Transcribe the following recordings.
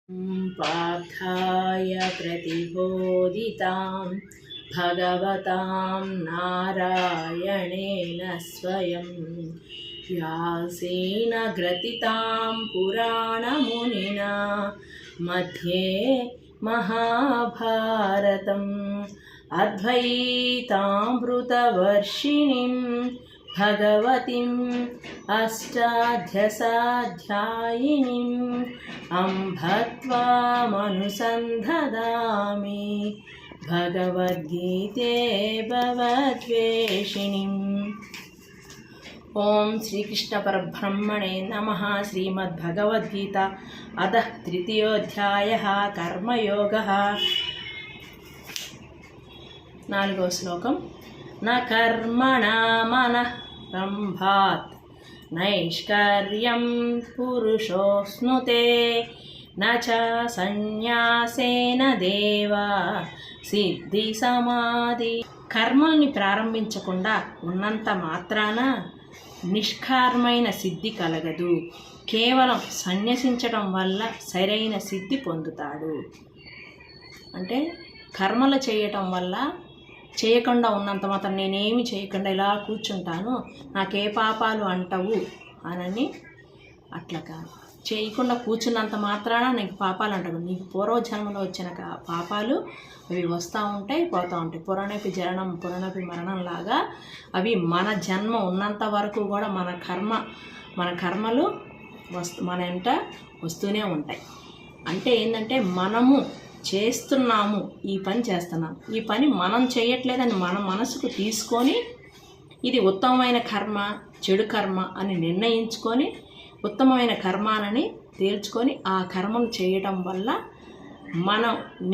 पार्थाय प्रतिबोधितां भगवतां नारायणेन स्वयं व्यासेन ग्रथितां पुराणमुनिना मध्ये महाभारतम् अद्वैतामृतवर्षिणीं भगवतीम् अष्टाध्यायीनीम् अम्ब त्वामनुसन्धदामि भगवद्गीते भवद्वेषिणीम्। ओं श्रीकृष्ण परब्रह्मणे नमः। श्रीमद्भगवद्गीता अतः तृतीयोऽध्यायः कर्मयोगः। 4వ శ్లోకం। न कर्मणा मनः रम्भात् नैष्कर्म्यं पुरुषोऽश्नुते न च సన్యాసేన దేవా సిద్ధి సమాధి। కర్మల్ని ప్రారంభించకుండా ఉన్నంత మాత్రాన నిష్కారమైన సిద్ధి కలగదు. కేవలం సన్యసించడం వల్ల సరైన సిద్ధి పొందుతాడు. అంటే కర్మలు చేయటం వల్ల చేయకుండా ఉన్నంత మాత్రం నేనేమి చేయకుండా ఇలా కూర్చుంటాను, నాకే పాపాలు అంటవు అనని అట్లా కాదు. చేయకుండా కూర్చున్నంత మాత్రాన నీకు పాపాలు అంటావు. నీకు పూర్వజన్మలో వచ్చిన పాపాలు అవి వస్తూ ఉంటాయి, పోతూ ఉంటాయి. పురాణపి జననం పురాణపి మరణం లాగా అవి మన జన్మ ఉన్నంత వరకు కూడా మన కర్మలు మన వెంట వస్తూనే ఉంటాయి. అంటే ఏంటంటే మనము చేస్తున్నాము, ఈ పని చేస్తున్నాం, ఈ పని మనం చేయట్లేదని మన మనసుకు తీసుకొని ఇది ఉత్తమమైన కర్మ చెడు కర్మ అని నిర్ణయించుకొని ఉత్తమమైన కర్మాలని తేల్చుకొని ఆ కర్మను చేయటం వల్ల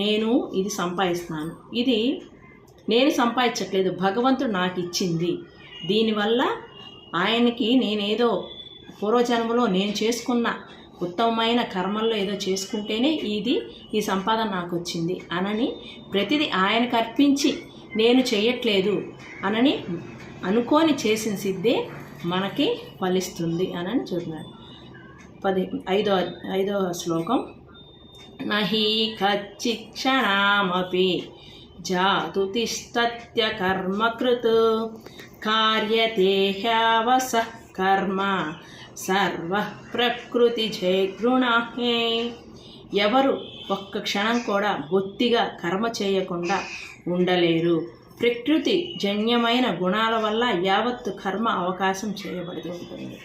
నేను ఇది సంపాదిస్తున్నాను, ఇది నేను సంపాదించట్లేదు, భగవంతుడు నాకు ఇచ్చింది, దీనివల్ల ఆయనకి నేనేదో పూర్వజన్మలో నేను చేసుకున్న ఉత్తమమైన కర్మల్లో ఏదో చేసుకుంటేనే ఈ సంపాదన నాకు వచ్చింది అనని ప్రతిదీ ఆయనకు అర్పించి నేను చేయట్లేదు అనని అనుకొని చేసిన సిద్ధే మనకి ఫలిస్తుంది అనని చూస్తున్నారు. 5వ శ్లోకం। నహి కచ్చిక్షణమపి జాతు తిష్టత్య కర్మకృత్ కార్యతే హ్యవసః కర్మ సర్వ ప్రకృతి జయగృణాహే। ఎవరు ఒక్క క్షణం కూడా బొత్తిగా కర్మ చేయకుండా ఉండలేరు. ప్రకృతి జన్యమైన గుణాల వల్ల యావత్తు కర్మ అవకాశం చేయబడుతూ ఉంటుంది.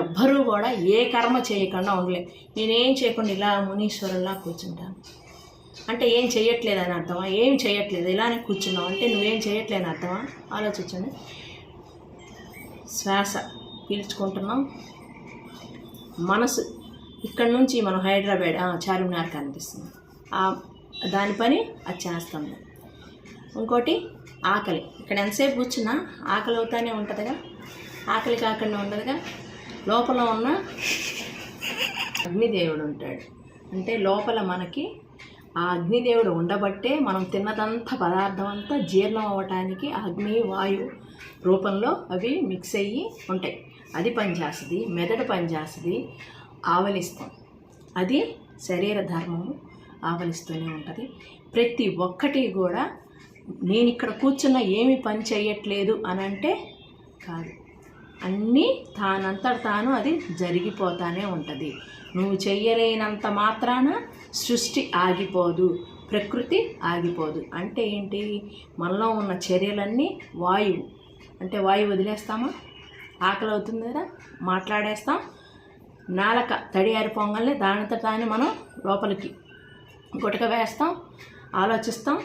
ఎవ్వరూ కూడా ఏ కర్మ చేయకుండా ఉండలేరు. నేనేం చేయకుండా ఇలా మునీశ్వరుల్లా కూర్చుంటాను అంటే ఏం చేయట్లేదని అర్థమా? ఏం చేయట్లేదు, ఇలానే కూర్చున్నావు అంటే నువ్వేం చేయట్లేదని అర్థమా? ఆలోచించండి. శ్వాస పీల్చుకుంటున్నాం, మనసు ఇక్కడ నుంచి మనం హైదరాబాద్ చార్మినార్ కనిపిస్తుంది, దాని పని అది చేస్తాం. ఇంకోటి ఆకలి, ఇక్కడ ఎంతసేపు కూర్చున్నా ఆకలి అవుతానే ఉంటుందిగా, ఆకలి కాకుండా ఉండదుగా. లోపల ఉన్న అగ్నిదేవుడు ఉంటాడు. అంటే లోపల మనకి ఆ అగ్నిదేవుడు ఉండబట్టే మనం తిన్నదంతా పదార్థం అంతా జీర్ణం అవ్వటానికి అగ్ని వాయు రూపంలో అవి మిక్స్ అయ్యి ఉంటాయి. అది పనిచేస్తుంది, మెదడు పనిచేస్తుంది, ఆవలిస్తాం, అది శరీర ధర్మము ఆవలిస్తూనే ఉంటుంది. ప్రతి ఒక్కటి కూడా నేను ఇక్కడ కూర్చున్న ఏమి పని చేయట్లేదు అని అంటే కాదు, అన్నీ తానంతట తాను అది జరిగిపోతానే ఉంటుంది. నువ్వు చెయ్యలేనంత మాత్రాన సృష్టి ఆగిపోదు, ప్రకృతి ఆగిపోదు. అంటే ఏంటి? మనలో ఉన్న చర్యలన్నీ వాయువు. అంటే వాయువు వదిలేస్తామా? ఆకలి అవుతుంది కదా, మాట్లాడేస్తాం, నాలక తడియారి పొంగల్ని దానితో తాని మనం లోపలికి గుటక వేస్తాం, ఆలోచిస్తాం,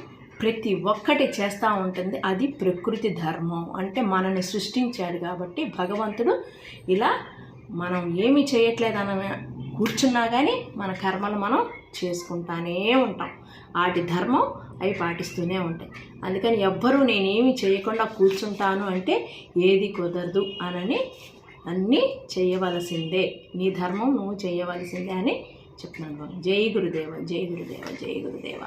ప్రతి ఒక్కటి చేస్తూ ఉంటుంది. అది ప్రకృతి ధర్మం. అంటే మనల్ని సృష్టించాడు కాబట్టి భగవంతుడు ఇలా మనం ఏమి చేయట్లేదని కూర్చున్నా కానీ మన కర్మలు మనం చేసుకుంటానే ఉంటాం. వాటి ధర్మం అవి పాటిస్తూనే ఉంటాయి. అందుకని ఎవ్వరూ నేనేమి చేయకుండా కూర్చుంటాను అంటే ఏది కుదరదు అనని అన్నీ చేయవలసిందే, నీ ధర్మం నువ్వు చేయవలసిందే అని చెప్తున్నాను. జై గురుదేవ, జై గురుదేవ, జై గురుదేవ.